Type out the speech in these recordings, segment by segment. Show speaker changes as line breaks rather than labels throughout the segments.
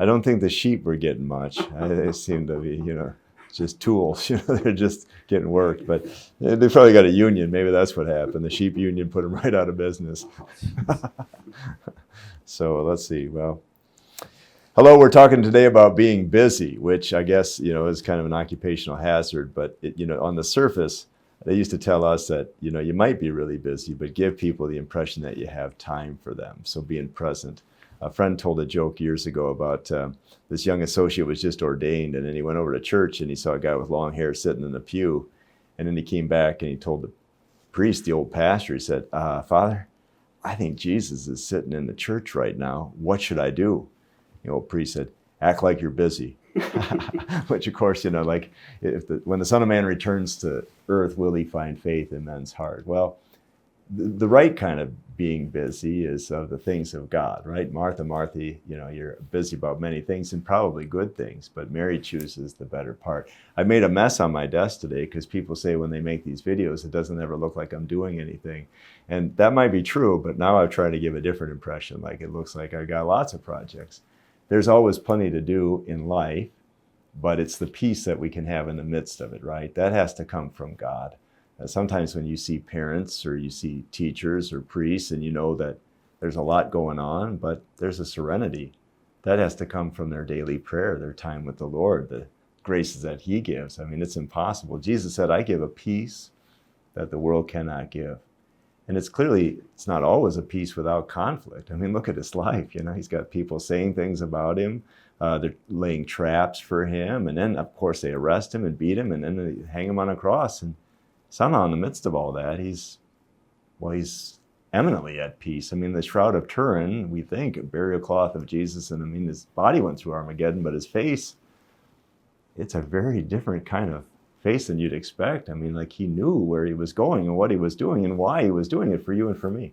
I don't think the sheep were getting much. They seem to be, just tools. They're just getting worked. But they probably got a union. Maybe that's what happened. The sheep union put them right out of business. So let's see. Well, hello. We're talking today about being busy, which I guess is kind of an occupational hazard. But on the surface, they used to tell us that you might be really busy, but give people the impression that you have time for them. So being present. A friend told a joke years ago about this young associate was just ordained, and then he went over to church and he saw a guy with long hair sitting in the pew, and then he came back and he told the priest, the old pastor, he said, Father, I think Jesus is sitting in the church right now. What should I do? The old priest said, act like you're busy. Which of course, like when the Son of Man returns to earth, will he find faith in men's heart? Well, the right kind of being busy is of the things of God, right? Martha, you're busy about many things and probably good things, but Mary chooses the better part. I made a mess on my desk today because people say when they make these videos, it doesn't ever look like I'm doing anything. And that might be true, but now I've tried to give a different impression, like it looks like I got lots of projects. There's always plenty to do in life, but it's the peace that we can have in the midst of it, right? That has to come from God. Sometimes when you see parents or you see teachers or priests and you know that there's a lot going on, but there's a serenity. That has to come from their daily prayer, their time with the Lord, the graces that he gives. I mean, it's impossible. Jesus said, I give a peace that the world cannot give. And it's not always a peace without conflict. I mean, look at his life. He's got people saying things about him. They're laying traps for him. And then, of course, they arrest him and beat him and then they hang him on a cross. And somehow in the midst of all that, he's eminently at peace. I mean, the Shroud of Turin, we think, a burial cloth of Jesus, and I mean, his body went through Armageddon, but his face, it's a very different kind of face than you'd expect. I mean, like he knew where he was going and what he was doing and why he was doing it for you and for me.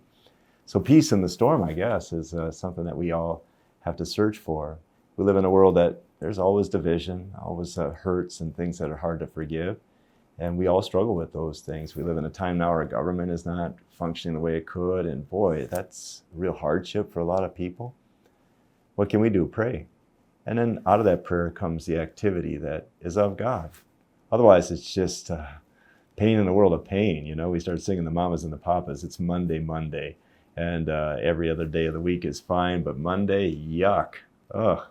So peace in the storm, I guess, is something that we all have to search for. We live in a world that there's always division, always hurts and things that are hard to forgive. And we all struggle with those things. We live in a time now where our government is not functioning the way it could. And boy, that's a real hardship for a lot of people. What can we do? Pray. And then out of that prayer comes the activity that is of God. Otherwise, it's just pain in the world of pain. We start singing the mamas and the papas. It's Monday. And every other day of the week is fine. But Monday, yuck. Ugh.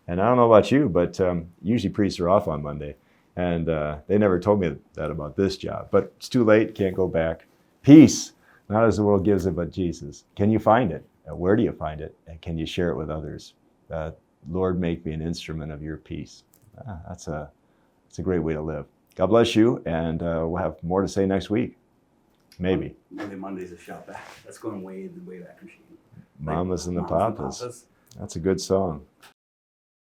And I don't know about you, but usually priests are off on Monday. And they never told me that about this job. But it's too late, can't go back. Peace, not as the world gives it, but Jesus. Can you find it? Where do you find it? And can you share it with others? Lord, make me an instrument of your peace. That's a great way to live. God bless you, and we'll have more to say next week. Maybe.
Monday's a shot back. That's going way back machine.
Mamas and the Papas. That's a good song.